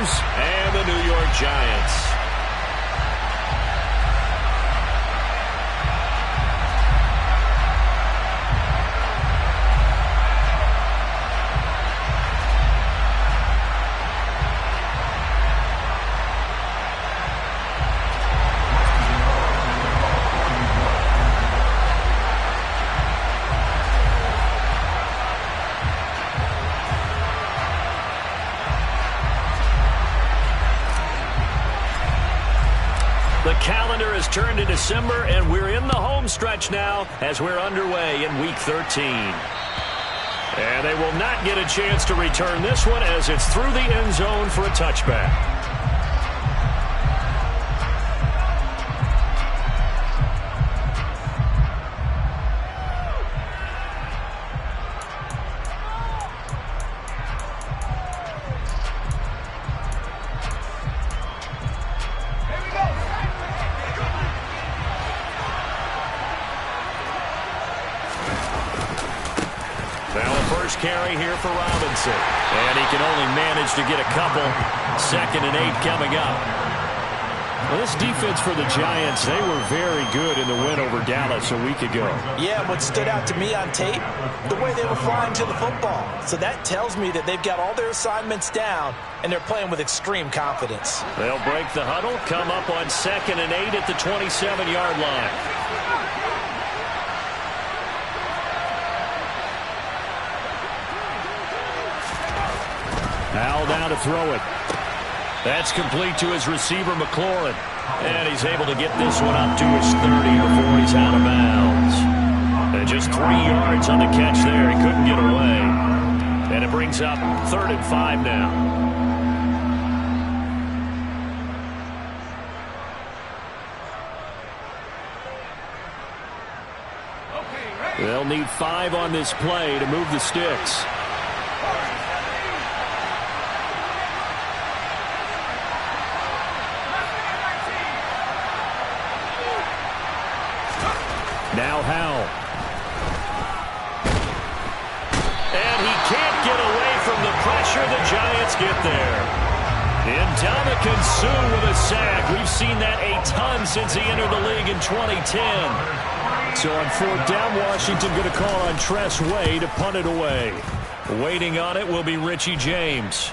Bears and the New York Giants. The calendar has turned to December, and we're in the home stretch now as we're underway in Week 13. And they will not get a chance to return this one as it's through the end zone for a touchback. Carry here for Robinson. And he can only manage to get a couple. 2nd and 8 coming up. Well, this defense for the Giants, they were very good in the win over Dallas a week ago. Yeah, what stood out to me on tape, the way they were flying to the football. So that tells me that they've got all their assignments down, and they're playing with extreme confidence. They'll break the huddle, come up on 2nd and 8 at the 27-yard line. Howell down to throw it. That's complete to his receiver, McLaurin. And he's able to get this one up to his 30 before he's out of bounds. And just 3 yards on the catch there. He couldn't get away. And it brings up 3rd and 5 now. They'll need 5 on this play to move the sticks. Now Howell. And he can't get away from the pressure. The Giants get there. Ndamukong Suh with a sack. We've seen that a ton since he entered the league in 2010. So on 4th down, Washington going to call on Tress Way to punt it away. Waiting on it will be Richie James.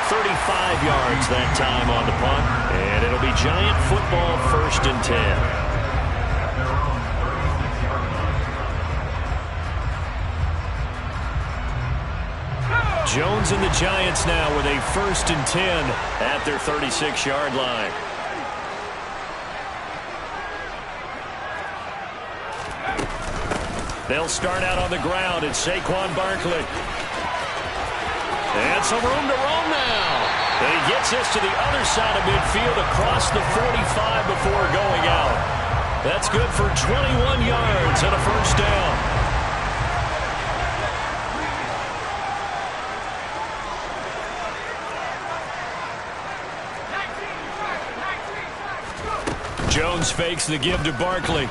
35 yards that time on the punt. And it'll be Giant football, 1st and 10. Jones and the Giants now with a 1st and 10 at their 36-yard line. They'll start out on the ground. It's Saquon Barkley. And some room to roam now. And he gets this to the other side of midfield across the 45 before going out. That's good for 21 yards and a 1st down. Jones fakes the give to Barkley.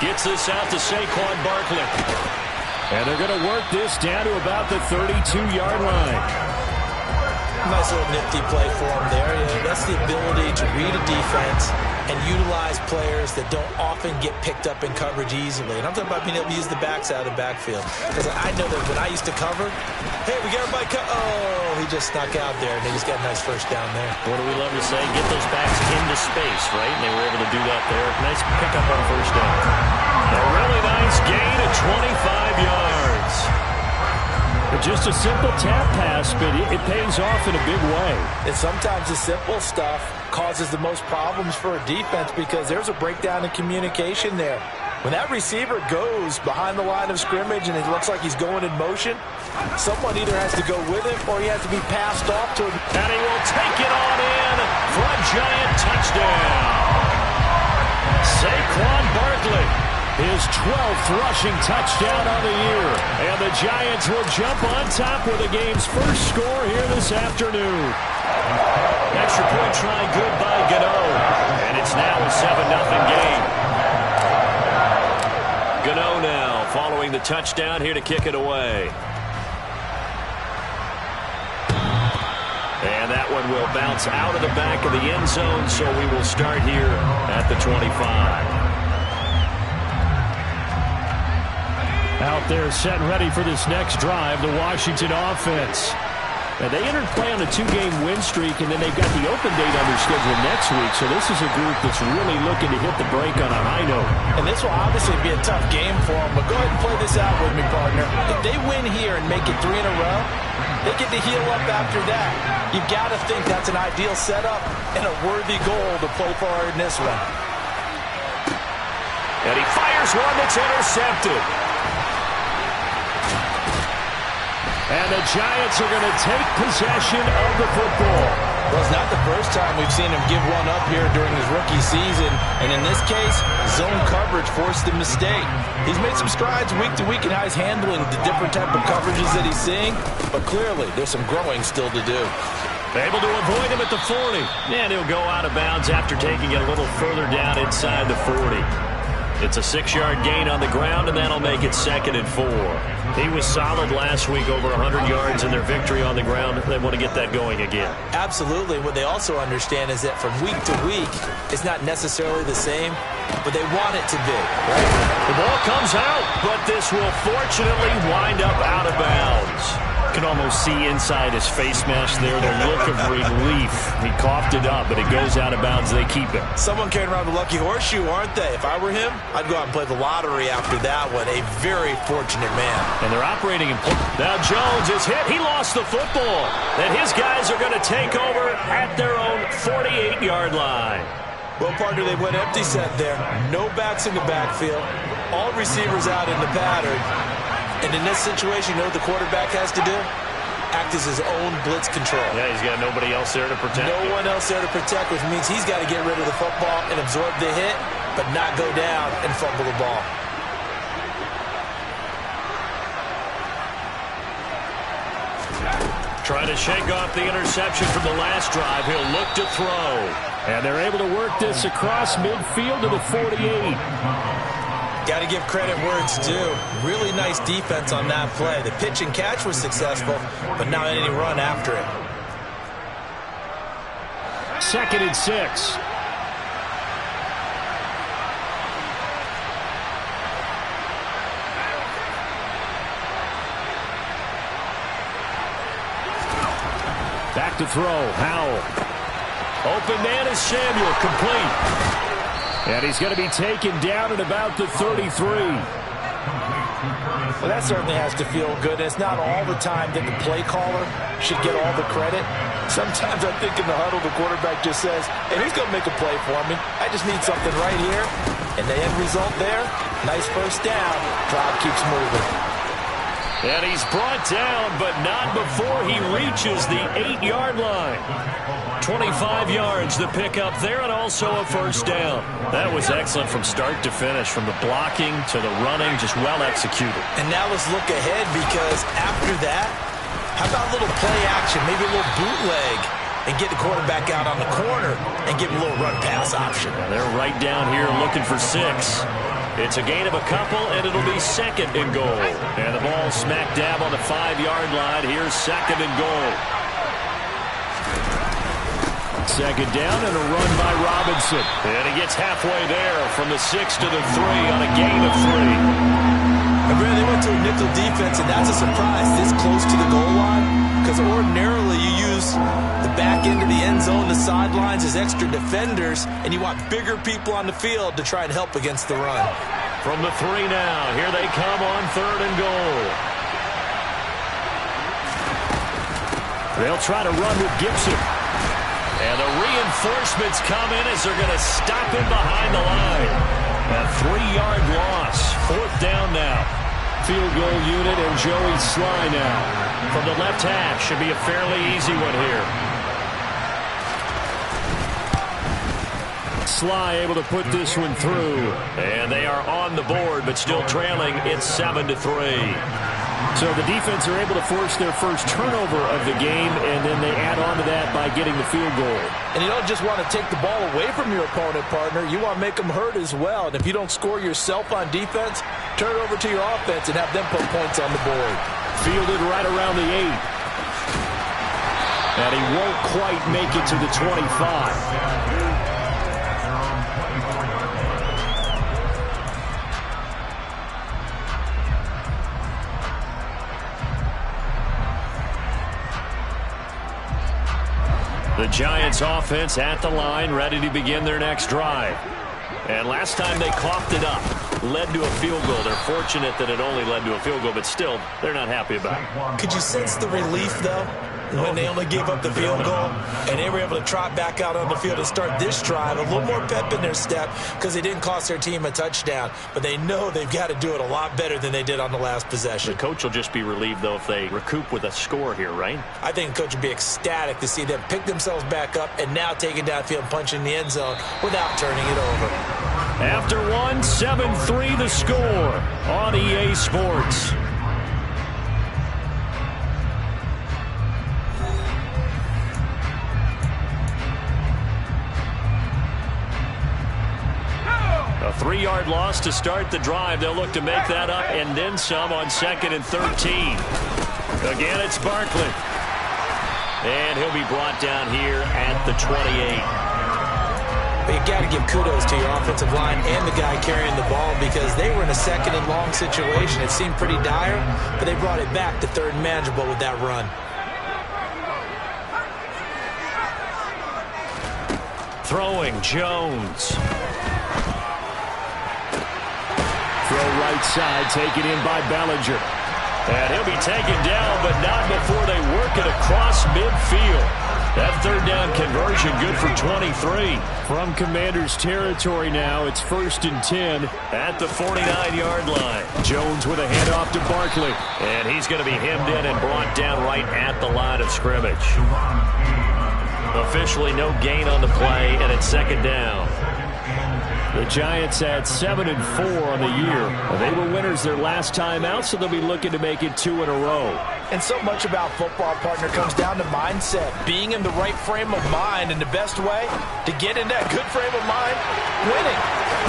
Gets this out to Saquon Barkley. And they're going to work this down to about the 32-yard line. Nice little nifty play for him there. That's the ability to read a defense and utilize players that don't often get picked up in coverage easily. And I'm talking about being able to use the backs out of the backfield. Because I know that when I used to cover, hey, we got everybody oh, he just snuck out there, and they just got a nice 1st down there. What do we love to say? Get those backs into space, right? And they were able to do that there. Nice pickup on 1st down. A really nice gain of 25 yards. Just a simple tap pass, but it pays off in a big way. And sometimes the simple stuff causes the most problems for a defense because there's a breakdown in communication there. When that receiver goes behind the line of scrimmage and it looks like he's going in motion, someone either has to go with him or he has to be passed off to him. And he will take it on in for a Giant touchdown. Saquon Barkley, his 12th rushing touchdown of the year. And the Giants will jump on top with the game's first score here this afternoon. Extra point try good by Gano. And it's now a 7-0 game. Gano now following the touchdown here to kick it away. And that one will bounce out of the back of the end zone, so we will start here at the 25. Out there set and ready for this next drive, the Washington offense. And they entered play on a 2-game win streak, and then they've got the open date on their schedule next week. So this is a group that's really looking to hit the break on a high note. And this will obviously be a tough game for them, but go ahead and play this out with me, partner. If they win here and make it 3 in a row, they get to heal up after that. You've got to think that's an ideal setup and a worthy goal to play for in this one. And he fires one that's intercepted. And the Giants are going to take possession of the football. Well, it's not the first time we've seen him give one up here during his rookie season. And in this case, zone coverage forced the mistake. He's made some strides week to week in how he's handling the different type of coverages that he's seeing. But clearly, there's some growing still to do. Able to avoid him at the 40. And he'll go out of bounds after taking it a little further down inside the 40. It's a 6-yard gain on the ground, and that'll make it 2nd and 4. He was solid last week, over 100 yards in their victory on the ground. They want to get that going again. Absolutely. What they also understand is that from week to week, it's not necessarily the same, but they want it to be. Right? The ball comes out, but this will fortunately wind up out of bounds. You can almost see inside his face mask there the look of relief. He coughed it up, but it goes out of bounds. They keep it. Someone carrying around the lucky horseshoe, aren't they? If I were him, I'd go out and play the lottery after that one. A very fortunate man. And they're operating in. Now Jones is hit. He lost the football. And his guys are going to take over at their own 48-yard line. Well, partner, they went empty set there. No backs in the backfield. All receivers out in the pattern. And in this situation, you know what the quarterback has to do? Act as his own blitz control. Yeah, he's got nobody else there to protect. No one else there to protect, which means he's got to get rid of the football and absorb the hit, but not go down and fumble the ball. Trying to shake off the interception from the last drive. He'll look to throw. And they're able to work this across midfield to the 48. Got to give credit where it's due. Really nice defense on that play. The pitch and catch was successful, but not any run after it. 2nd and 6. Back to throw. Howell. Open man is Samuel. Complete. And he's going to be taken down at about the 33. Well, that certainly has to feel good. It's not all the time that the play caller should get all the credit. Sometimes I think in the huddle, the quarterback just says, hey, who's going to make a play for me? I just need something right here. And the end result there, nice first down. Drive keeps moving. And he's brought down, but not before he reaches the 8-yard line. 25 yards the pickup there, and also a first down. That was excellent from start to finish, from the blocking to the running, just well executed. And now let's look ahead, because after that, how about a little play action, maybe a little bootleg, and get the quarterback out on the corner and give him a little run-pass option. They're right down here looking for 6. It's a gain of a couple, and it'll be 2nd and goal. And the ball smack dab on the 5-yard line. Here's 2nd and goal. 2nd down and a run by Robinson. And he gets halfway there from the 6 to the 3 on a gain of 3. And really, they went to a nickel defense, and that's a surprise this close to the goal line, because ordinarily you use the back end of the end zone, the sidelines as extra defenders, and you want bigger people on the field to try and help against the run. From the 3 now, here they come on 3rd and goal. They'll try to run with Gibson. And the reinforcements come in as they're going to stop him behind the line. A 3-yard loss. 4th down now. Field goal unit and Joey Sly now. From the left half. Should be a fairly easy one here. Sly able to put this one through. And they are on the board, but still trailing. It's 7-3. So the defense are able to force their first turnover of the game, and then they add on to that by getting the field goal. And you don't just want to take the ball away from your opponent, partner. You want to make them hurt as well. And if you don't score yourself on defense, turn it over to your offense and have them put points on the board. Fielded right around the 8. And he won't quite make it to the 25. The Giants offense at the line, ready to begin their next drive. And last time they coughed it up, led to a field goal. They're fortunate that it only led to a field goal, but still, they're not happy about it. Could you sense the relief, though, when they only gave up the field goal and they were able to trot back out on the field and start this drive? A little more pep in their step because they didn't cost their team a touchdown, but they know they've got to do it a lot better than they did on the last possession. The coach will just be relieved, though, if they recoup with a score here, right? I think the coach would be ecstatic to see them pick themselves back up and now take it downfield and punch in the end zone without turning it over. After one, 7-3 the score on EA Sports. A 3-yard loss to start the drive. They'll look to make that up and then some on 2nd and 13. Again, it's Barkley. And he'll be brought down here at the 28. But you got to give kudos to your offensive line and the guy carrying the ball because they were in a 2nd and long situation. It seemed pretty dire, but they brought it back to 3rd and manageable with that run. Throwing Jones. Throw right side, taken in by Bellinger. And he'll be taken down, but not before they work it across midfield. That 3rd down conversion good for 23. From Commanders territory now, it's 1st and 10 at the 49-yard line. Jones with a handoff to Barkley. And he's going to be hemmed in and brought down right at the line of scrimmage. Officially no gain on the play, and it's 2nd down. The Giants had 7-4 on the year. They were winners their last time out, so they'll be looking to make it 2 in a row. And so much about football, partner, comes down to mindset. Being in the right frame of mind, and the best way to get in that good frame of mind, winning.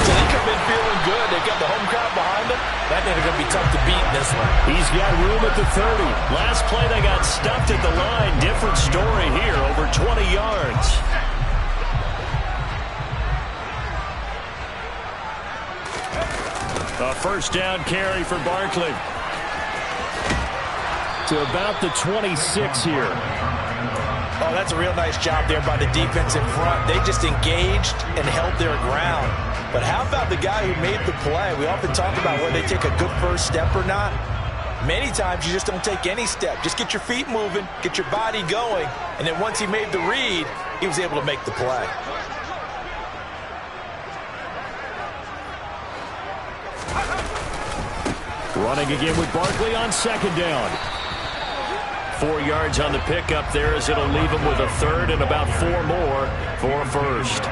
So they come in feeling good. They've got the home crowd behind them. That thing's going to be tough to beat in this one. He's got room at the 30. Last play, they got stuffed at the line. Different story here, over 20 yards. A 1st down carry for Barkley. To about the 26 here. Oh, that's a real nice job there by the defense in front. They just engaged and held their ground. But how about the guy who made the play? We often talk about whether they take a good first step or not. Many times you just don't take any step. Just get your feet moving, get your body going, and then once he made the read, he was able to make the play. Running again with Barkley on 2nd down. 4 yards on the pickup there as it'll leave him with a 3rd and about 4 more for a 1st.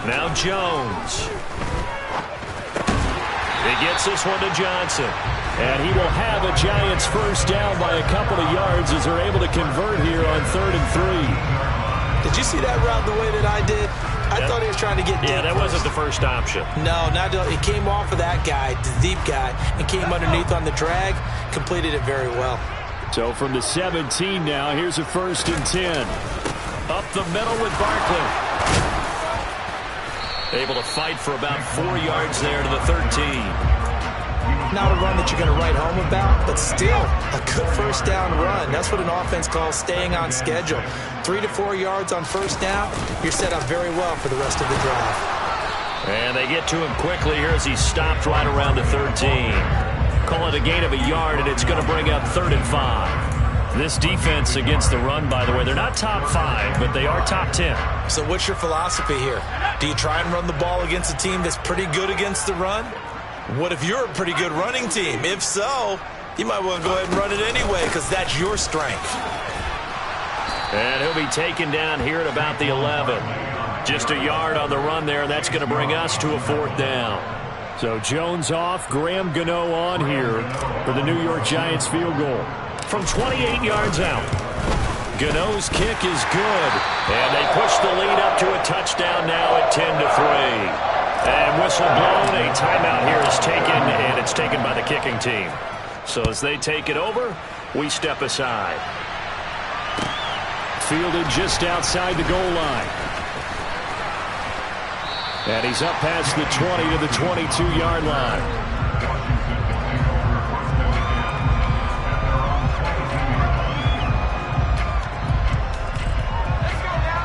Now Jones. He gets this one to Johnson. And he will have a Giants 1st down by a couple of yards as they're able to convert here on 3rd and 3. Did you see that route the way that I did? I thought he was trying to get deep. Yeah, that wasn't the first option. No, not it came off of that guy, the deep guy, and came underneath on the drag, completed it very well. So from the 17 now, here's a 1st and 10. Up the middle with Barkley. Able to fight for about 4 yards there to the 13. Not a run that you're going to write home about, but still a good 1st down run. That's what an offense calls staying on schedule. 3 to 4 yards on 1st down, you're set up very well for the rest of the drive. And they get to him quickly here as he stopped right around the 13. Call it a gain of a yard, and it's going to bring up 3rd and 5. This defense against the run, by the way, they're not top 5, but they are top 10. So what's your philosophy here? Do you try and run the ball against a team that's pretty good against the run? What if you're a pretty good running team? If so, you might want to go ahead and run it anyway because that's your strength. And he'll be taken down here at about the 11. Just a yard on the run there, and that's going to bring us to a 4th down. So Jones off, Graham Gano on here for the New York Giants field goal. From 28 yards out. Gano's kick is good. And they push the lead up to a touchdown now at 10-3. And whistle blown, a timeout here is taken, and it's taken by the kicking team. So as they take it over, we step aside. fielded just outside the goal line. And he's up past the 20 to the 22-yard line.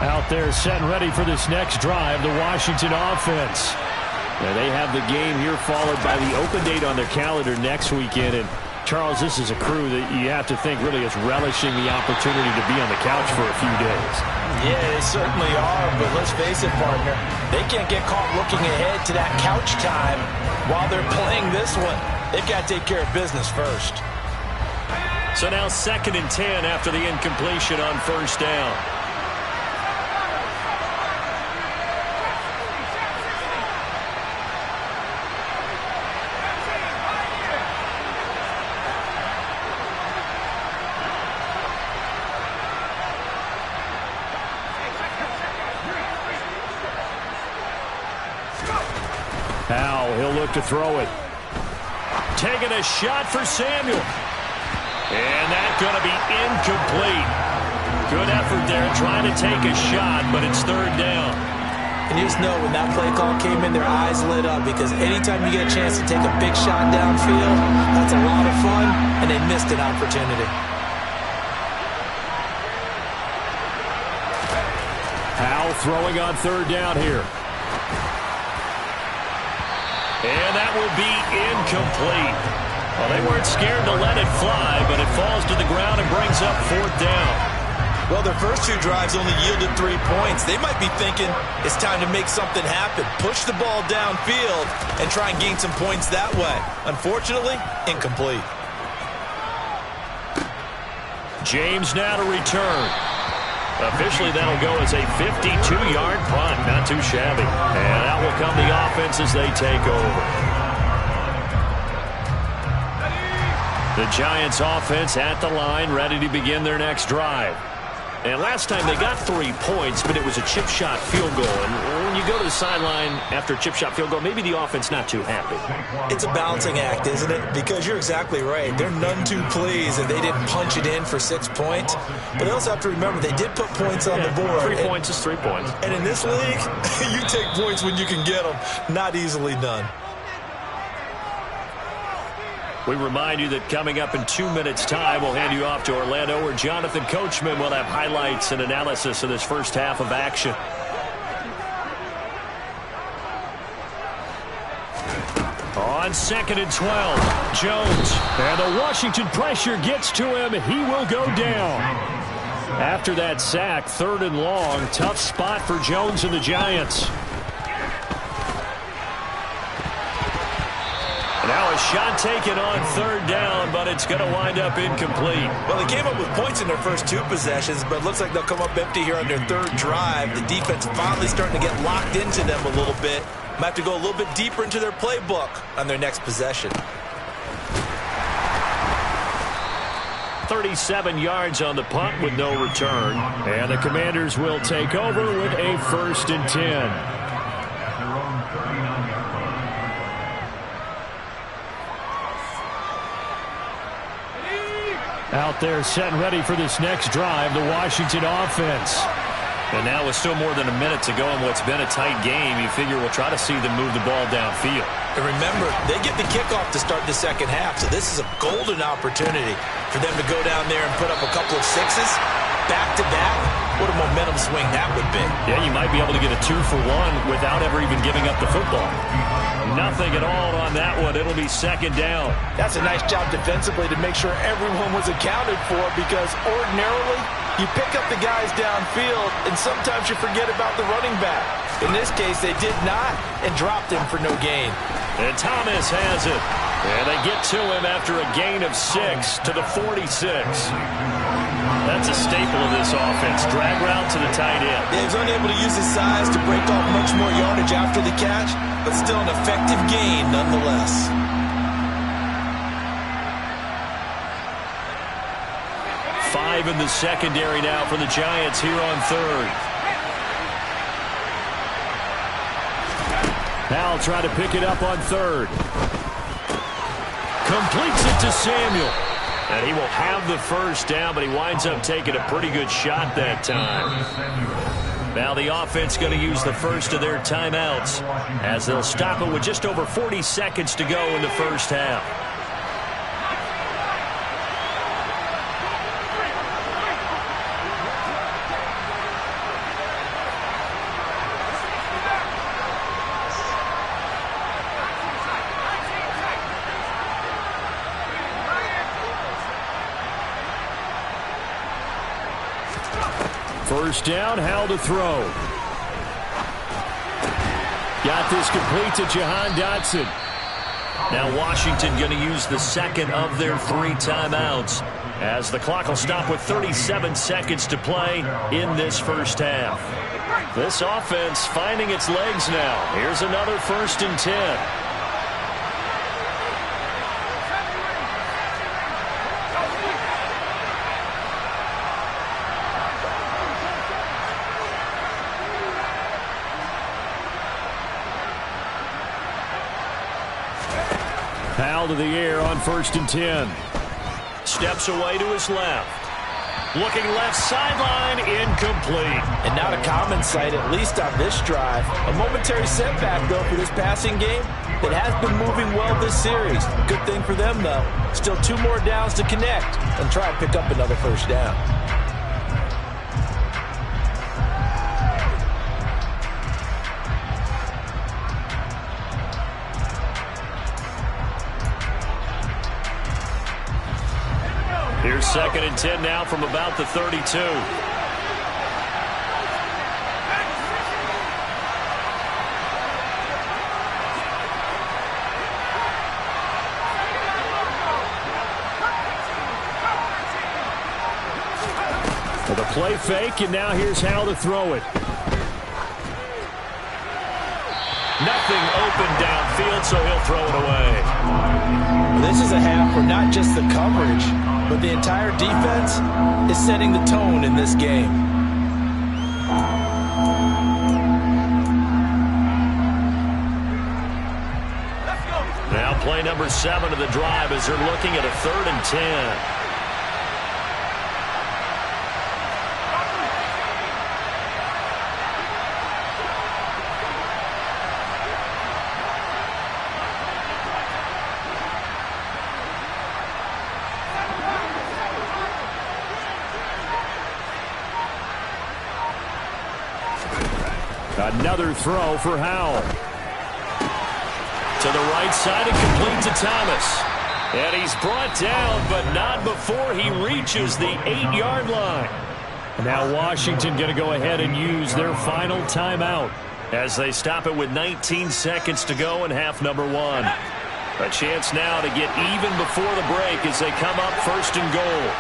Out there set and ready for this next drive, the Washington offense. Now they have the game here followed by the open date on their calendar next weekend. And Charles, this is a crew that you have to think really is relishing the opportunity to be on the couch for a few days. Yeah, they certainly are, but let's face it, partner. They can't get caught looking ahead to that couch time while they're playing this one. They've got to take care of business first. So now 2nd and 10 after the incompletion on first down. Powell, he'll look to throw it. Taking a shot for Samuel. And that's going to be incomplete. Good effort there trying to take a shot, but it's 3rd down. And you just know when that play call came in, their eyes lit up because anytime you get a chance to take a big shot downfield, that's a lot of fun, and they missed an opportunity. Powell throwing on 3rd down here. And that will be incomplete. Well, they weren't scared to let it fly, but it falls to the ground and brings up 4th down. Well, their first 2 drives only yielded 3 points. They might be thinking it's time to make something happen. Push the ball downfield and try and gain some points that way. Unfortunately, incomplete. James now to return. Officially, that'll go as a 52-yard punt. Not too shabby. And out will come the offense as they take over. The Giants offense at the line, ready to begin their next drive. And last time they got 3 points, but it was a chip shot field goal. And when you go to the sideline after a chip shot field goal, maybe the offense not too happy. It's a balancing act, isn't it? Because you're exactly right. They're none too pleased that they didn't punch it in for 6 points. But they also have to remember they did put points on the board. 3 points is 3 points. And in this league, you take points when you can get them. Not easily done. We remind you that coming up in 2 minutes' time, we'll hand you off to Orlando, where Jonathan Coachman will have highlights and analysis of this first half of action. On 2nd and 12, Jones. And the Washington pressure gets to him. He will go down. After that sack, 3rd and long, tough spot for Jones and the Giants. Now a shot taken on 3rd down, but it's going to wind up incomplete. Well, they came up with points in their first 2 possessions, but it looks like they'll come up empty here on their 3rd drive. The defense finally starting to get locked into them a little bit. Might have to go a little bit deeper into their playbook on their next possession. 37 yards on the punt with no return. And the Commanders will take over with a 1st and 10. Out there set and ready for this next drive, the Washington offense. And now with still more than a minute to go in what's been a tight game, you figure we'll try to see them move the ball downfield. And remember, they get the kickoff to start the second half, so this is a golden opportunity for them to go down there and put up a couple of 6s back-to-back. What a momentum swing that would be. Yeah, you might be able to get a 2-for-1 without ever even giving up the football. Nothing at all on that one. It'll be 2nd down. That's a nice job defensively to make sure everyone was accounted for, because ordinarily you pick up the guys downfield and sometimes you forget about the running back. In this case, they did not and dropped him for no gain. And Thomas has it. And they get to him after a gain of 6 to the 46. That's a staple of this offense. Drag route to the tight end. Yeah, he was unable to use his size to break off much more yardage after the catch, but still an effective gain nonetheless. Five in the secondary now for the Giants here on 3rd. Powell trying to pick it up on 3rd. Completes it to Samuel. And he will have the first down, but he winds up taking a pretty good shot that time. Now the offense going to use the first of their timeouts as they'll stop it with just over 40 seconds to go in the first half. First down, Howell to throw. Got this complete to Jahan Dotson. Now Washington going to use the second of their 3 timeouts as the clock will stop with 37 seconds to play in this first half. This offense finding its legs now. Here's another 1st and 10. Powell to the air on 1st and 10. Steps away to his left. Looking left sideline, incomplete. And not a common sight, at least on this drive. A momentary setback, though, for this passing game that has been moving well this series. Good thing for them, though. Still 2 more downs to connect and try and pick up another first down. Here's 2nd and 10 now from about the 32. For the play fake, and now here's Howell to throw it. Nothing open downfield, so he'll throw it away. This is a half where not just the coverage, but the entire defense is setting the tone in this game. Now play number 7 of the drive as they're looking at a 3rd and 10. Another throw for Howell. To the right side and complete to Thomas. And he's brought down, but not before he reaches the 8-yard line. Now Washington going to go ahead and use their final timeout as they stop it with 19 seconds to go in half number 1. A chance now to get even before the break as they come up 1st and goal.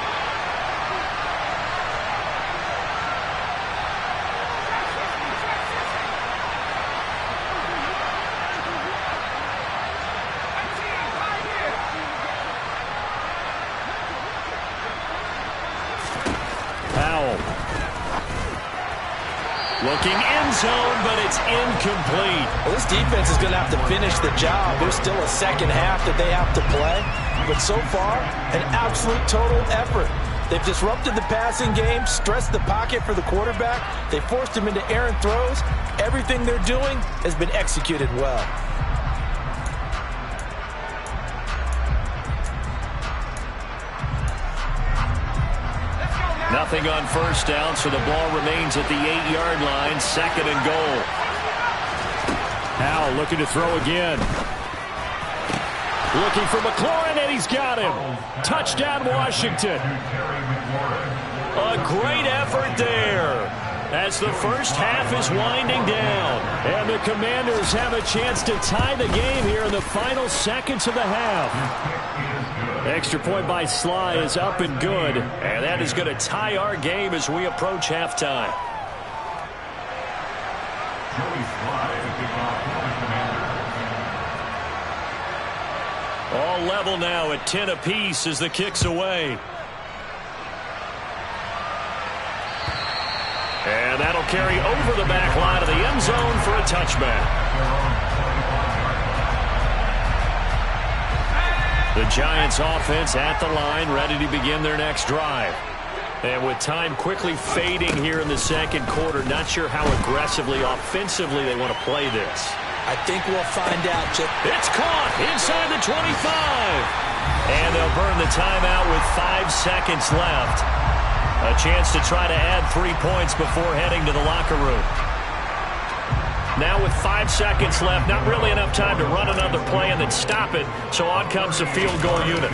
Looking end zone, but it's incomplete. Well, this defense is going to have to finish the job. There's still a second half that they have to play. But so far, an absolute total effort. They've disrupted the passing game, stressed the pocket for the quarterback. They forced him into errant throws. Everything they're doing has been executed well. Nothing on first down, so the ball remains at the 8-yard line, 2nd and goal. Howell looking to throw again. Looking for McLaurin, and he's got him. Touchdown, Washington. A great effort there as the first half is winding down. And the Commanders have a chance to tie the game here in the final seconds of the half. Extra point by Sly is up and good. And that is going to tie our game as we approach halftime. All level now at 10 apiece as the kick's away. And that'll carry over the back line of the end zone for a touchback. The Giants offense at the line, ready to begin their next drive. And with time quickly fading here in the second quarter, not sure how aggressively, offensively they want to play this. I think we'll find out. It's caught inside the 25. And they'll burn the timeout with 5 seconds left. A chance to try to add 3 points before heading to the locker room. Now with 5 seconds left, not really enough time to run another play and then stop it, so on comes the field goal unit.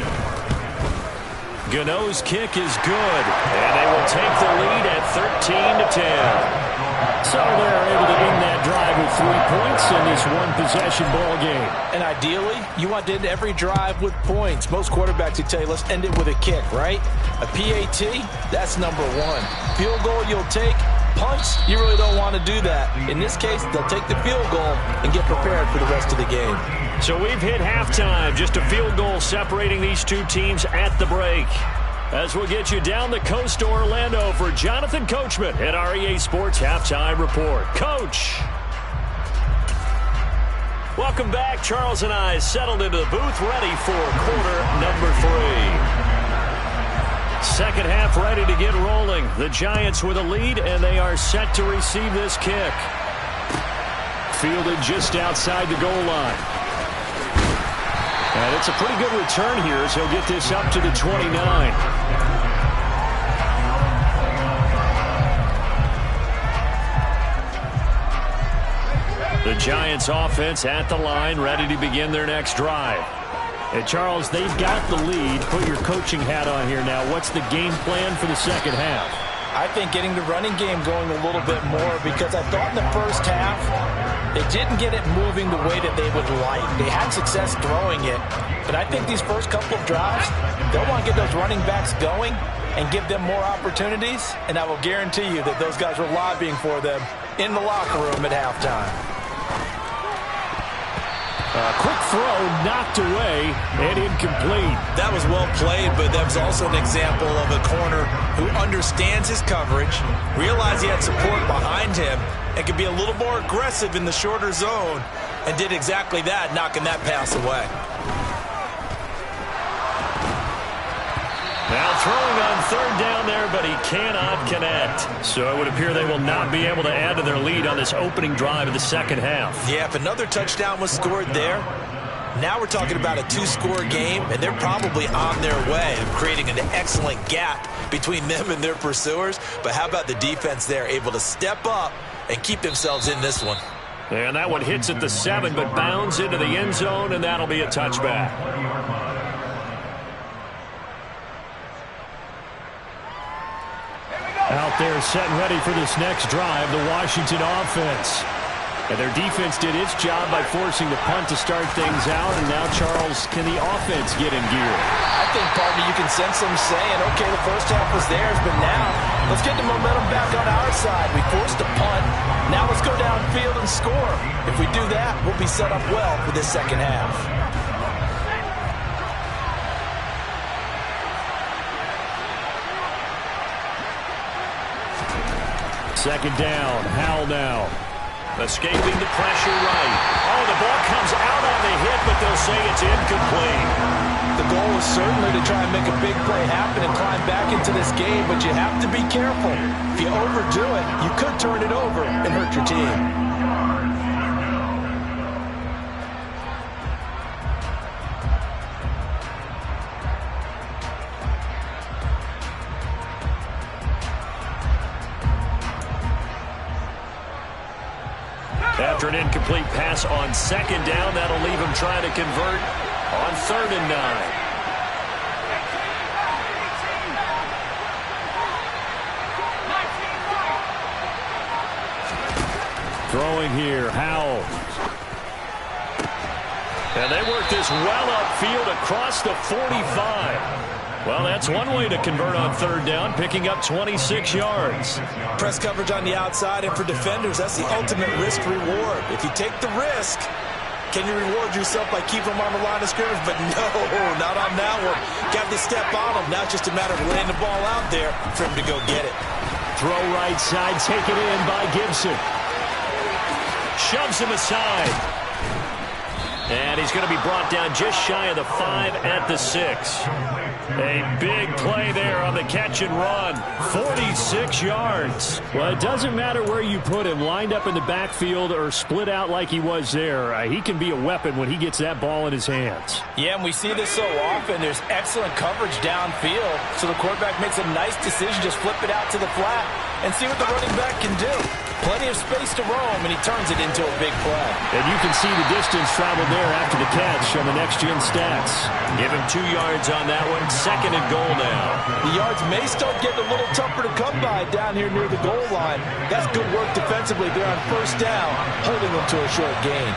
Gano's kick is good, and they will take the lead at 13-10. So they're able to end that drive with 3 points in this one-possession ball game. And ideally, you want to end every drive with points. Most quarterbacks would tell you, let's end it with a kick, right? A PAT, that's number one. Field goal you'll take. Punts, you really don't want to do that. In this case, they'll take the field goal and get prepared for the rest of the game. So we've hit halftime. Just a field goal separating these two teams at the break. As we'll get you down the coast to Orlando for Jonathan Coachman at our EA Sports Halftime Report. Coach. Welcome back. Charles and I settled into the booth ready for quarter number 3. Second half ready to get rolling. The Giants with a lead, and they are set to receive this kick. Fielded just outside the goal line. And it's a pretty good return here as he'll get this up to the 29. The Giants offense at the line, ready to begin their next drive. And Charles, they've got the lead. Put your coaching hat on here now. What's the game plan for the second half? I think getting the running game going a little bit more, because I thought in the first half they didn't get it moving the way that they would like. They had success throwing it, but I think these first couple of drives, they'll want to get those running backs going and give them more opportunities, and I will guarantee you that those guys were lobbying for them in the locker room at halftime. Quick throw, knocked away, and incomplete. That was well played, but that was also an example of a corner who understands his coverage, realized he had support behind him, and could be a little more aggressive in the shorter zone, and did exactly that, knocking that pass away. Now throwing on third down there, but he cannot connect. So it would appear they will not be able to add to their lead on this opening drive of the second half. Yeah, if another touchdown was scored there, now we're talking about a 2-score game, and they're probably on their way of creating an excellent gap between them and their pursuers. But how about the defense there, able to step up and keep themselves in this one? And that one hits at the 7, but bounds into the end zone, and that'll be a touchback. Out there set and ready for this next drive, the Washington offense. And their defense did its job by forcing the punt to start things out. And now, Charles, can the offense get in gear? I think, partner, you can sense them saying, okay, the first half was theirs, but now let's get the momentum back on our side. We forced a punt. Now let's go downfield and score. If we do that, we'll be set up well for this second half. Second down, Howell now. Escaping the pressure right. Oh, the ball comes out on the hit, but they'll say it's incomplete. The goal is certainly to try and make a big play happen and climb back into this game, but you have to be careful. If you overdo it, you could turn it over and hurt your team. After an incomplete pass on second down, that'll leave him trying to convert on 3rd and 9. Throwing here, Howell. And they work this well upfield across the 45. Well, that's one way to convert on 3rd down, picking up 26 yards. Press coverage on the outside, and for defenders, that's the ultimate risk-reward. If you take the risk, can you reward yourself by keeping them on the line of scrimmage? But no, not on that one. Got to step on them. Now it's just a matter of laying the ball out there for him to go get it. Throw right side, taken in by Gibson. Shoves him aside. And he's going to be brought down just shy of the 5 at the 6. A big play there on the catch and run. 46 yards. Well, it doesn't matter where you put him, lined up in the backfield or split out like he was there. He can be a weapon when he gets that ball in his hands. Yeah, and we see this so often. There's excellent coverage downfield, so the quarterback makes a nice decision, just flip it out to the flat and see what the running back can do. Plenty of space to roam, and he turns it into a big play. And you can see the distance traveled there after the catch on the next-gen stats. Give him 2 yards on that one. 2nd and goal now. The yards may start getting a little tougher to come by down here near the goal line. That's good work defensively there on 1st down, holding them to a short gain.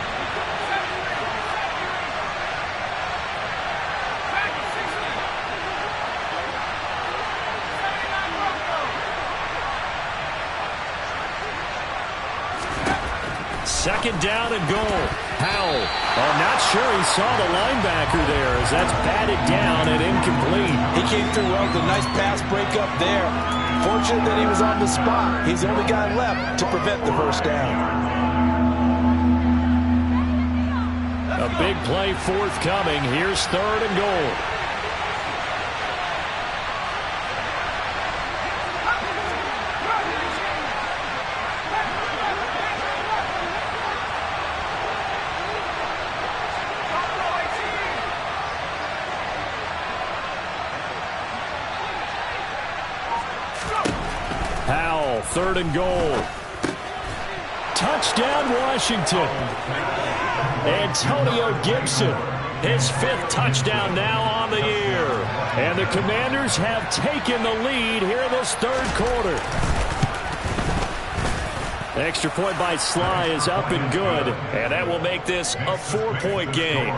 Second down and goal. Howell. I'm not sure he saw the linebacker there as that's batted down and incomplete. He came through well with a nice pass breakup there. Fortunate that he was on the spot. He's the only guy left to prevent the 1st down. A big play forthcoming. Here's 3rd and goal. Howell, 3rd and goal. Touchdown, Washington. Antonio Gibson, his 5th touchdown now on the year. And the Commanders have taken the lead here in this 3rd quarter. Extra point by Sly is up and good. And that will make this a 4-point game.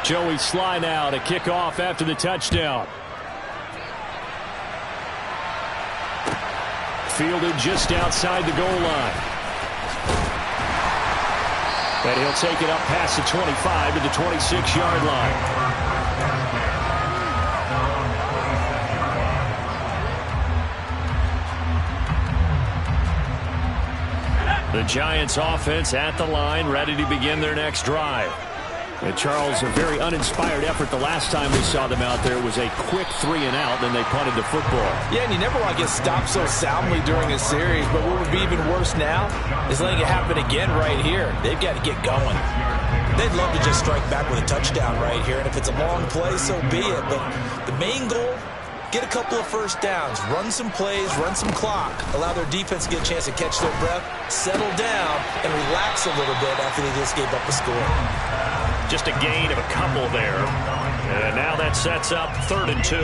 Joey Sly now to kick off after the touchdown. Fielded just outside the goal line. And he'll take it up past the 25 to the 26-yard line. The Giants offense at the line, ready to begin their next drive. And Charles, a very uninspired effort the last time we saw them out there was a quick 3 and out, then they punted the football. Yeah, and you never want to get stopped so soundly during a series, but what would be even worse now is letting it happen again right here. They've got to get going. They'd love to just strike back with a touchdown right here, and if it's a long play, so be it. But the main goal, get a couple of 1st downs, run some plays, run some clock, allow their defense to get a chance to catch their breath, settle down, and relax a little bit after they just gave up a score. Just a gain of a couple there. And now that sets up 3rd and 2.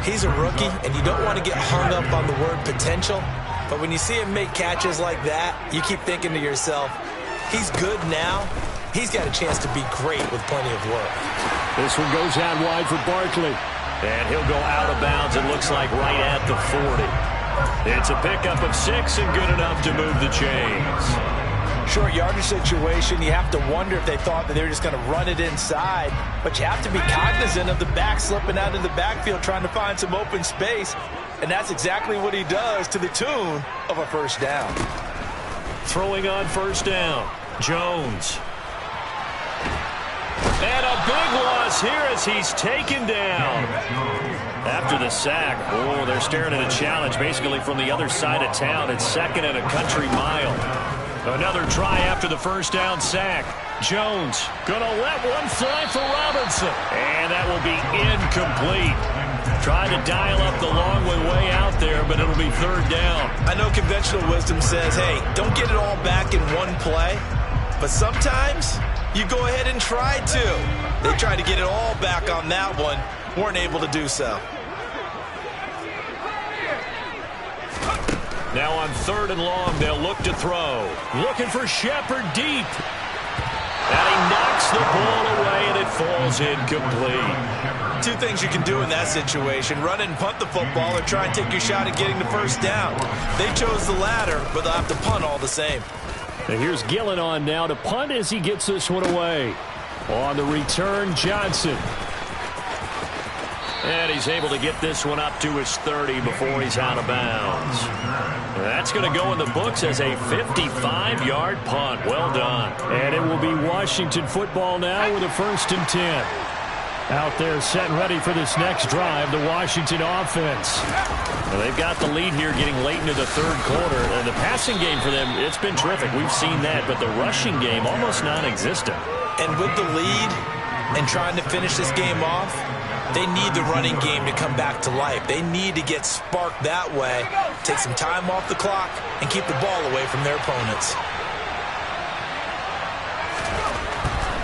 He's a rookie, and you don't want to get hung up on the word potential. But when you see him make catches like that, you keep thinking to yourself, he's good now. He's got a chance to be great with plenty of work. This one goes out wide for Barkley. And he'll go out of bounds, it looks like, right at the 40. It's a pickup of 6 and good enough to move the chains. Short yardage situation, you have to wonder if they thought that they were just going to run it inside. But you have to be cognizant of the back slipping out of the backfield trying to find some open space. And that's exactly what he does to the tune of a 1st down. Throwing on 1st down, Jones. And a big loss here as he's taken down. After the sack, oh, they're staring at a challenge basically from the other side of town. It's 2nd and a country mile. Another try after the 1st down sack. Jones going to let one fly for Robinson. And that will be incomplete. Trying to dial up the long way out there, but it'll be 3rd down. I know conventional wisdom says, hey, don't get it all back in one play. But sometimes you go ahead and try to. They tried to get it all back on that one. Weren't able to do so. Now on 3rd and long, they'll look to throw. Looking for Shepard deep. And he knocks the ball away, and it falls incomplete. 2 things you can do in that situation. Run and punt the football or try and take your shot at getting the 1st down. They chose the latter, but they'll have to punt all the same. And here's Gillen on now to punt as he gets this one away. On the return, Johnson. And he's able to get this one up to his 30 before he's out of bounds. That's going to go in the books as a 55-yard punt. Well done. And it will be Washington football now with a 1st and 10. Out there set and ready for this next drive, the Washington offense. Well, they've got the lead here getting late into the 3rd quarter. And the passing game for them, it's been terrific. We've seen that. But the rushing game, almost non-existent. And with the lead and trying to finish this game off, they need the running game to come back to life. They need to get sparked that way, take some time off the clock, and keep the ball away from their opponents.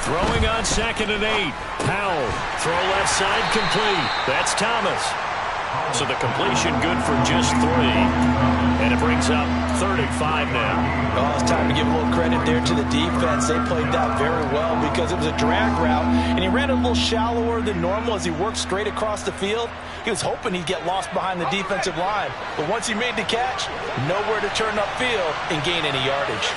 Throwing on 2nd and 8. Powell. Throw left side complete. That's Thomas. So the completion good for just 3. And it brings up 35 now. Oh, it's time to give a little credit there to the defense. They played that very well because it was a drag route, and he ran a little shallower than normal as he worked straight across the field. He was hoping he'd get lost behind the defensive line. But once he made the catch, nowhere to turn upfield and gain any yardage.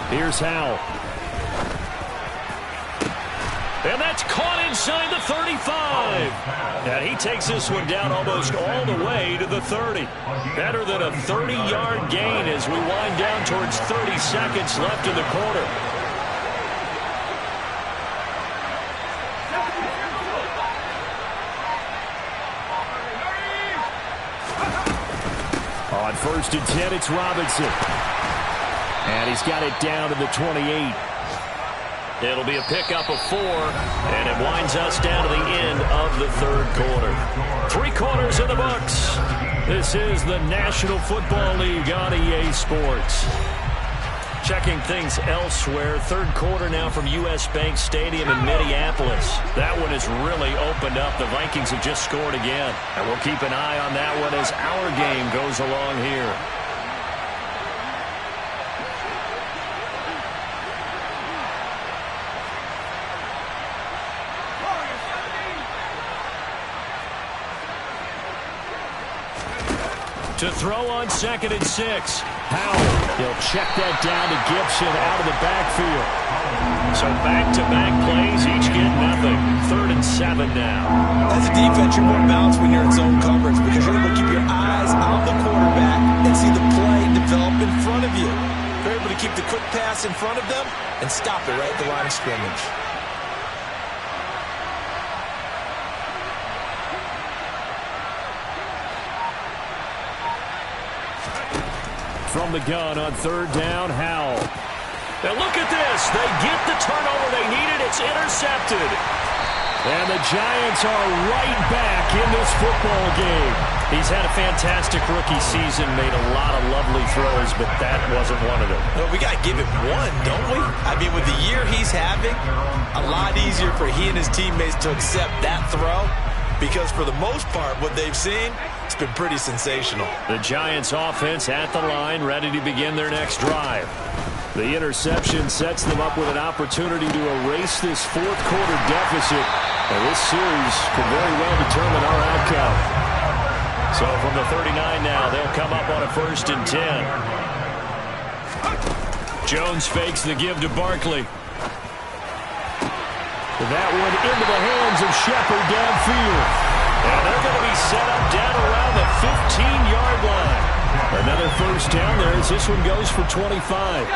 Here's Howell. And that's caught inside the 35. And he takes this one down almost all the way to the 30. Better than a 30-yard gain as we wind down towards 30 seconds left in the quarter. On 1st and 10, it's Robinson. And he's got it down to the 28. It'll be a pickup of 4, and it winds us down to the end of the 3rd quarter. 3 quarters in the books. This is the National Football League on EA Sports. Checking things elsewhere. 3rd quarter now from U.S. Bank Stadium in Minneapolis. That one has really opened up. The Vikings have just scored again. And we'll keep an eye on that one as our game goes along here. To throw on 2nd and 6. Howell. He'll check that down to Gibson out of the backfield. So back-to-back plays, each get nothing. 3rd and 7 now. As a defense, you're more balanced when you're in zone coverage because you're able to keep your eyes on the quarterback and see the play develop in front of you. You're able to keep the quick pass in front of them and stop it right at the line of scrimmage. From the gun on 3rd down, Howell. Now look at this. They get the turnover they needed. It's intercepted. And the Giants are right back in this football game. He's had a fantastic rookie season, made a lot of lovely throws, but that wasn't one of them. Well, we got to give it one, don't we? I mean, with the year he's having, a lot easier for he and his teammates to accept that throw because for the most part, what they've seen, it's been pretty sensational. The Giants offense at the line, ready to begin their next drive. The interception sets them up with an opportunity to erase this 4th quarter deficit. And this series could very well determine our outcome. So from the 39 now, they'll come up on a 1st and 10. Jones fakes the give to Barkley. That one into the hands of Shepard downfield. And they're going to be set up down around the 15-yard line. Another 1st down there as this one goes for 25.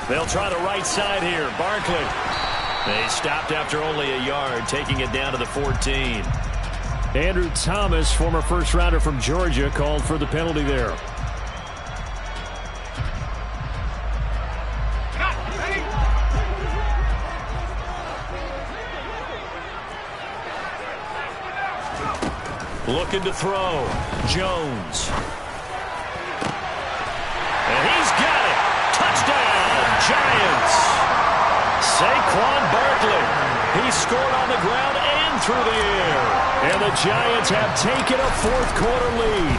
They'll try the right side here. Barkley. They stopped after only a yard, taking it down to the 14. Andrew Thomas, former first-rounder from Georgia, called for the penalty there. Looking to throw. Jones. And he's got it. Touchdown, Giants. Saquon Barkley. He scored on the ground and through the air. And the Giants have taken a 4th quarter lead.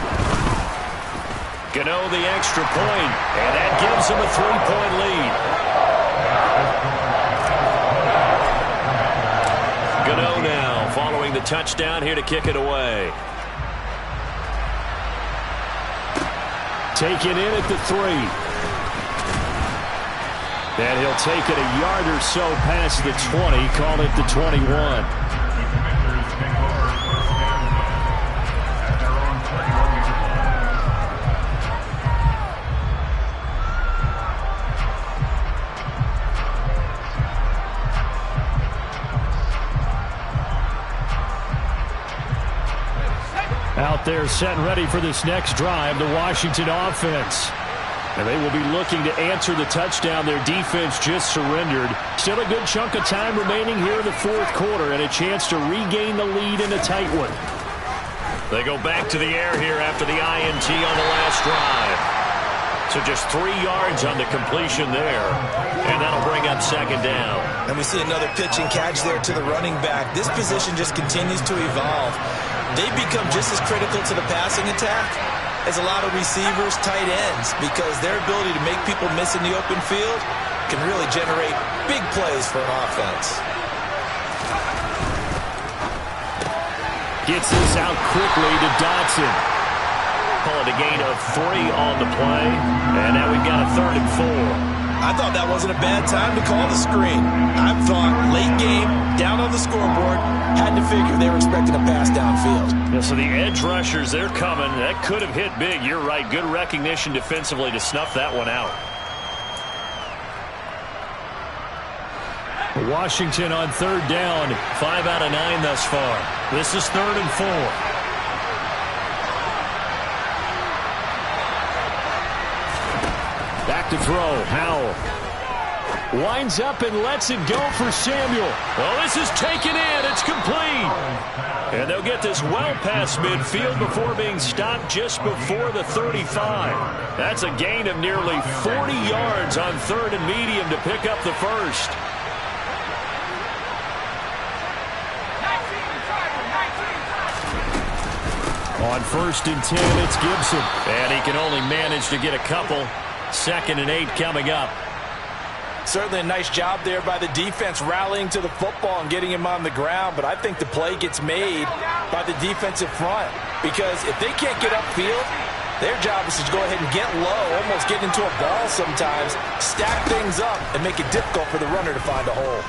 Gano the extra point, and that gives them a 3-point lead. throwing the touchdown here to kick it away. Taken in at the 3. And he'll take it a yard or so past the 20, call it the 21. Out there set and ready for this next drive, the Washington offense. And they will be looking to answer the touchdown their defense just surrendered. Still a good chunk of time remaining here in the fourth quarter and a chance to regain the lead in a tight one. They go back to the air here after the INT on the last drive. So just 3 yards on the completion there. And that'll bring up second down. And we see another pitch and catch there to the running back. This position just continues to evolve. They become just as critical to the passing attack as a lot of receivers, tight ends, because their ability to make people miss in the open field can really generate big plays for an offense. Gets this out quickly to Dotson. Call it a gain of 3 on the play. And now we've got a 3rd and 4. I thought that wasn't a bad time to call the screen. I thought late game, down on the scoreboard, had to figure they were expecting a pass downfield. Yeah, so the edge rushers, they're coming. That could have hit big. You're right. Good recognition defensively to snuff that one out. Washington on 3rd down. 5 out of 9 thus far. This is 3rd and 4. Back to throw. Howell winds up and lets it go for Samuel. Oh, this is taken in. It's complete. And they'll get this well past midfield before being stopped just before the 35. That's a gain of nearly 40 yards on 3rd and medium to pick up the first. On 1st and 10, it's Gibson. And he can only manage to get a couple. 2nd and 8 coming up. Certainly a nice job there by the defense rallying to the football and getting him on the ground, but I think the play gets made by the defensive front because if they can't get upfield, their job is to go ahead and get low, almost get into a ball sometimes, stack things up, and make it difficult for the runner to find a hole.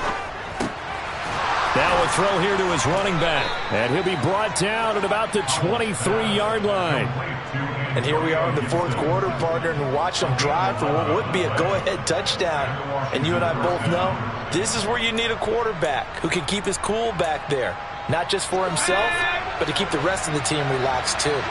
Now a throw here to his running back, and he'll be brought down at about the 23-yard line. And here we are in the fourth quarter, partner, and watch them drive for what would be a go-ahead touchdown. And you and I both know this is where you need a quarterback who can keep his cool back there, not just for himself, but to keep the rest of the team relaxed too.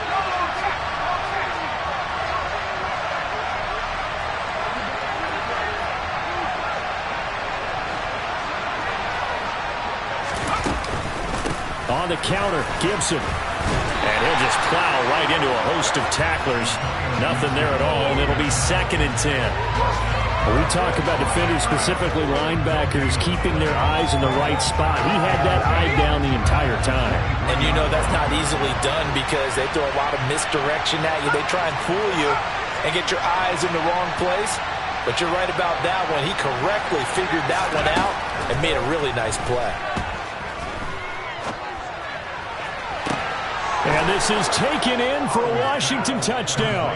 On the counter, Gibson. And he'll just plow right into a host of tacklers. Nothing there at all, and it'll be 2nd and 10. When we talk about defenders, specifically linebackers, keeping their eyes in the right spot. He had that eye down the entire time. And you know that's not easily done because they throw a lot of misdirection at you. They try and fool you and get your eyes in the wrong place. But you're right about that one. He correctly figured that one out and made a really nice play. And this is taken in for a Washington touchdown.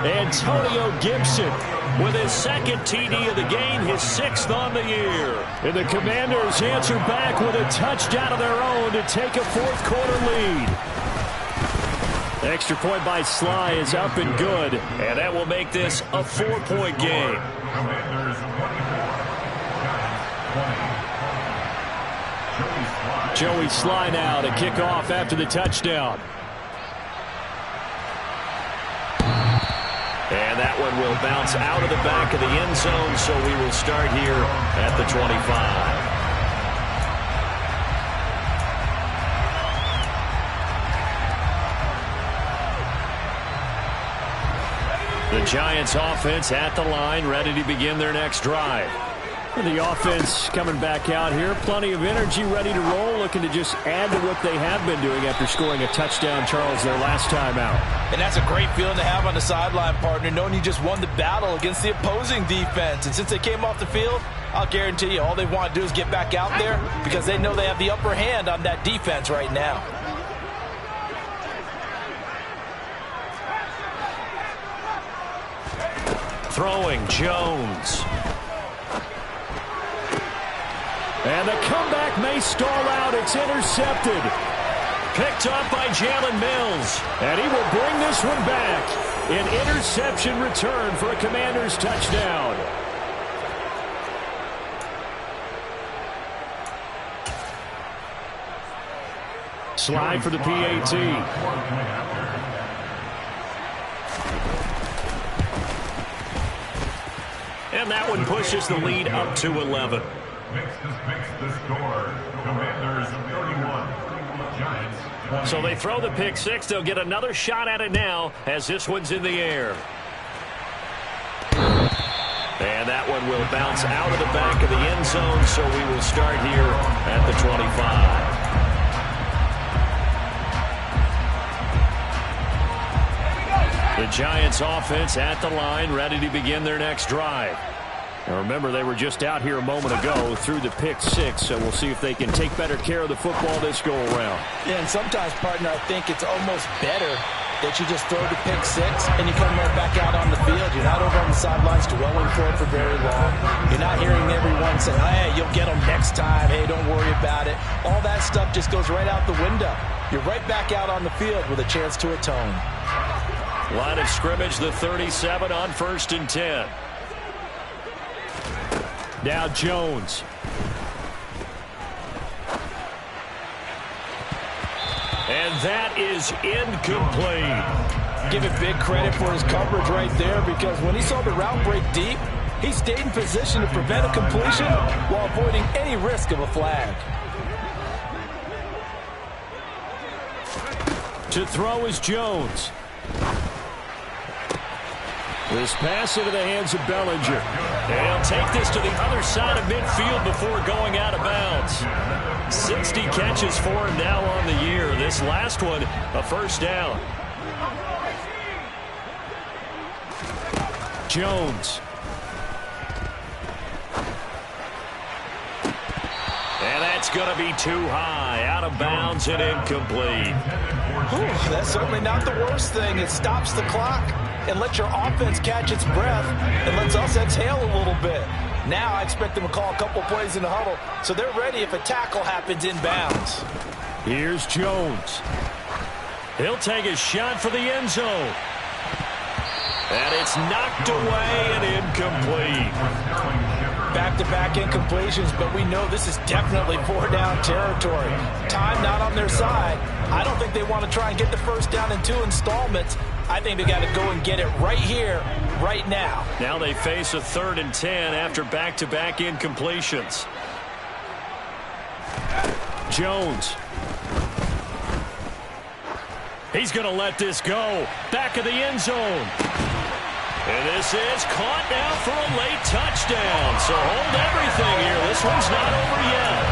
Antonio Gibson with his 2nd TD of the game, his 6th on the year. And the Commanders answer back with a touchdown of their own to take a fourth quarter lead. Extra point by Sly is up and good. And that will make this a 4-point game. Joey Sly now to kick off after the touchdown. And that one will bounce out of the back of the end zone, so we will start here at the 25. The Giants offense at the line, ready to begin their next drive. The offense coming back out here, plenty of energy, ready to roll, looking to just add to what they have been doing after scoring a touchdown, Charles, their last time out. And that's a great feeling to have on the sideline, partner, knowing you just won the battle against the opposing defense. And since they came off the field, I'll guarantee you all they want to do is get back out there because they know they have the upper hand on that defense right now. Throwing Jones. And the comeback may stall out. It's intercepted. Picked up by Jalen Mills. And he will bring this one back. An interception return for a Commanders touchdown. Slide for the PAT. And that one pushes the lead up to 11. Makes the score. Commanders 31. Giants 20. So they throw the pick six. They'll get another shot at it now as this one's in the air. And that one will bounce out of the back of the end zone, so we will start here at the 25. The Giants offense at the line, ready to begin their next drive. Now remember, they were just out here a moment ago through the pick six, so we'll see if they can take better care of the football this go around. Yeah, and sometimes, partner, I think it's almost better that you just throw the pick six and you come right back out on the field. You're not over on the sidelines dwelling for it for very long. You're not hearing everyone say, hey, you'll get them next time. Hey, don't worry about it. All that stuff just goes right out the window. You're right back out on the field with a chance to atone. Line of scrimmage, the 37 on 1st and 10. Now Jones. And that is incomplete. Give it big credit for his coverage right there, because when he saw the route break deep, he stayed in position to prevent a completion while avoiding any risk of a flag. To throw is Jones. This pass into the hands of Bellinger. They'll take this to the other side of midfield before going out of bounds. 60 catches for him now on the year. This last one, a first down. Jones. And that's going to be too high. Out of bounds and incomplete. Whew, that's certainly not the worst thing. It stops the clock and lets your offense catch its breath and lets us exhale a little bit. Now I expect them to call a couple plays in the huddle so they're ready if a tackle happens inbounds. Here's Jones. He'll take a shot for the end zone. And it's knocked away and incomplete. Back-to-back incompletions, but we know this is definitely 4-down territory. Time not on their side. I don't think they want to try and get the first down in 2 installments. I think they got to go and get it right here, right now. Now they face a 3rd and 10 after back-to-back incompletions. Jones. He's going to let this go. Back of the end zone. And this is caught now for a late touchdown. So hold everything here. This one's not over yet.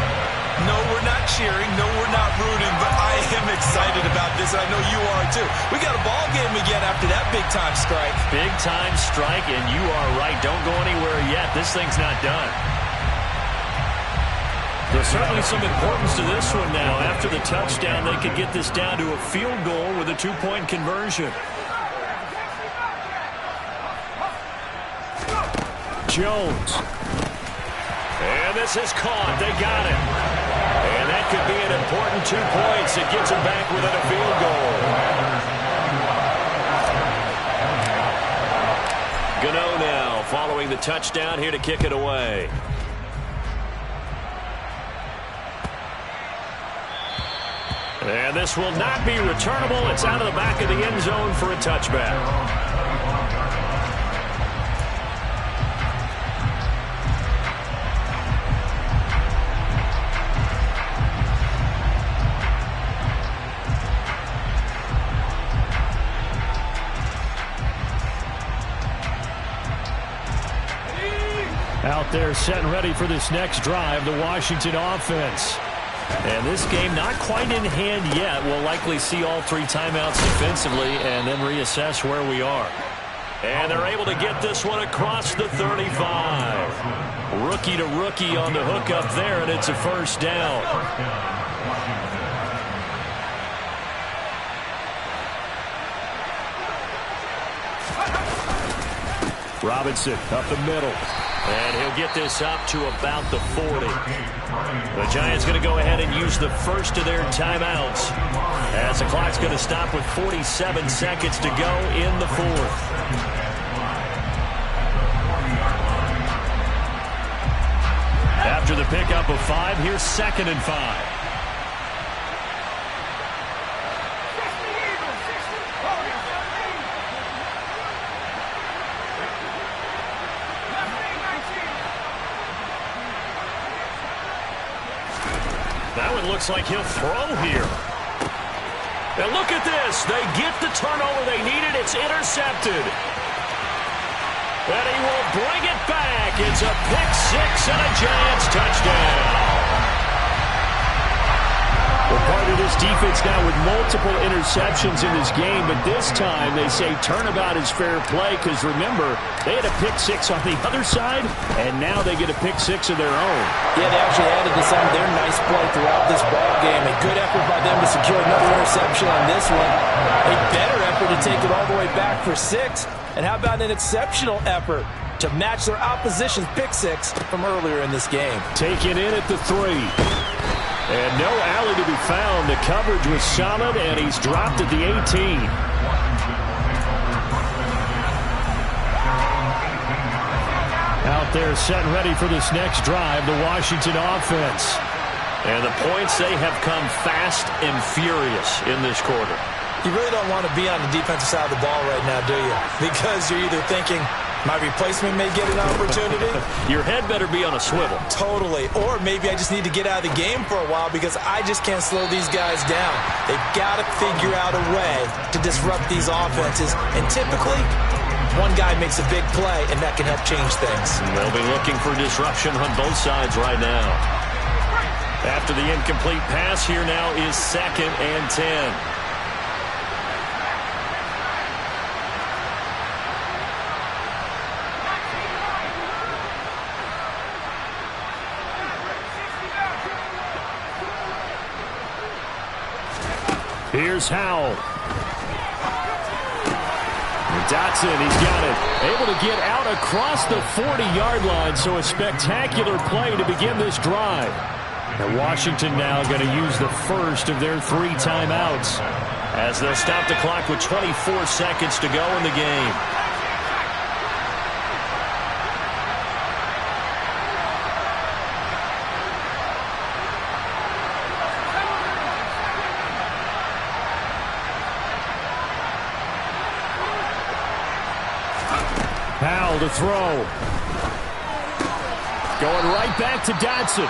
No, we're not cheering. No, we're not rooting. But I am excited about this. I know you are too. We got a ball game again after that big-time strike. Big-time strike, and you are right. Don't go anywhere yet. This thing's not done. There's certainly some importance to this one now. After the touchdown, they could get this down to a field goal with a 2-point conversion. Jones. And this is caught. They got it. And that could be an important 2 points. It gets them back within a field goal. Gano now following the touchdown here to kick it away. And this will not be returnable. It's out of the back of the end zone for a touchback. Out there set and ready for this next drive, the Washington offense. And this game not quite in hand yet. We'll likely see all 3 timeouts defensively and then reassess where we are. And they're able to get this one across the 35. Rookie to rookie on the hook up there, and it's a first down. Robinson up the middle. And he'll get this up to about the 40. The Giants going to go ahead and use the first of their timeouts, as the clock's going to stop with 47 seconds to go in the fourth. After the pickup of 5, here's 2nd and 5. That one looks like he'll throw here. And look at this. They get the turnover they needed. It's intercepted. And he will bring it back. It's a pick-6 and a Giants touchdown. Well, part of this defense now with multiple interceptions in this game, but this time they say turnabout is fair play because, remember, they had a pick-6 on the other side, and now they get a pick-6 of their own. Yeah, they actually added to some of their nice play throughout this ball game. A good effort by them to secure another interception on this one. A better effort to take it all the way back for 6. And how about an exceptional effort to match their opposition's pick-6 from earlier in this game? Taken in at the 3. And no alley to be found. The coverage was solid, and he's dropped at the 18. Out there set and ready for this next drive, the Washington offense. And the points, they have come fast and furious in this quarter. You really don't want to be on the defensive side of the ball right now, do you? Because you're either thinking, my replacement may get an opportunity. Your head better be on a swivel. Totally. Or maybe I just need to get out of the game for a while because I just can't slow these guys down. They've got to figure out a way to disrupt these offenses. And typically, one guy makes a big play, and that can help change things. They'll be looking for disruption on both sides right now. After the incomplete pass, here now is 2nd and 10. Here's Howell. Dotson, he's got it. Able to get out across the 40-yard line, so a spectacular play to begin this drive. And Washington now going to use the first of their 3 timeouts, as they'll stop the clock with 24 seconds to go in the game. Powell to throw. Going right back to Dotson.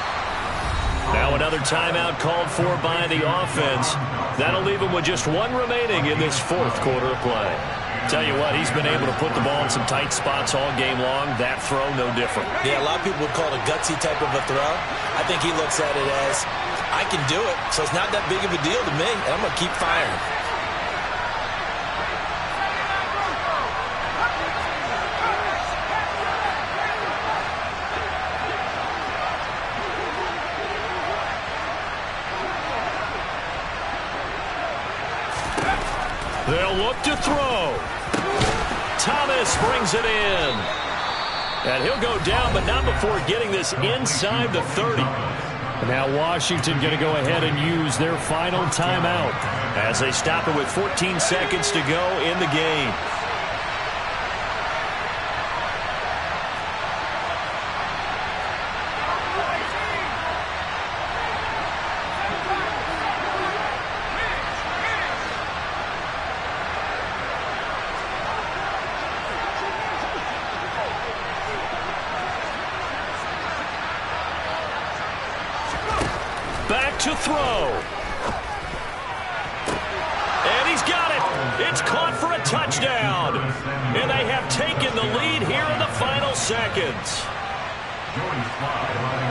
Now another timeout called for by the offense. That'll leave him with just 1 remaining in this 4th quarter of play. Tell you what, he's been able to put the ball in some tight spots all game long. That throw, no different. Yeah, a lot of people would call it a gutsy type of a throw. I think he looks at it as, I can do it, so it's not that big of a deal to me, and I'm going to keep firing. They'll look to throw. Thomas brings it in. And he'll go down, but not before getting this inside the 30. Now Washington going to go ahead and use their final timeout, as they stop it with 14 seconds to go in the game. Back to throw. And he's got it. It's caught for a touchdown. And they have taken the lead here in the final seconds.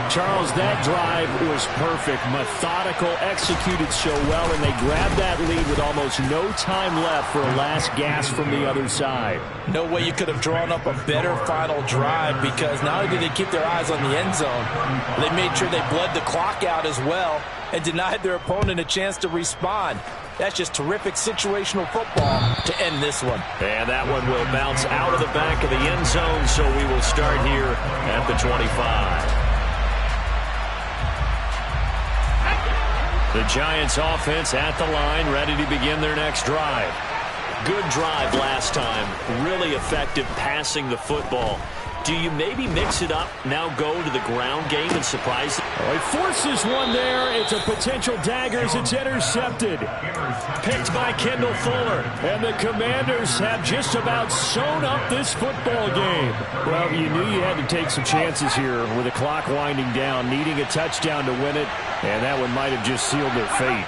Charles, that drive was perfect, methodical, executed so well, and they grabbed that lead with almost no time left for a last gasp from the other side. No way you could have drawn up a better final drive, because not only did they keep their eyes on the end zone, they made sure they bled the clock out as well and denied their opponent a chance to respond. That's just terrific situational football to end this one. And that one will bounce out of the back of the end zone, so we will start here at the 25. The Giants offense at the line, ready to begin their next drive. Good drive last time. Really effective passing the football. Do you maybe mix it up, now go to the ground game and surprise it? Oh, he forces one there. It's a potential dagger as it's intercepted. Picked by Kendall Fuller. And the Commanders have just about sewn up this football game. Well, you knew you had to take some chances here with the clock winding down, needing a touchdown to win it, and that one might have just sealed their fate.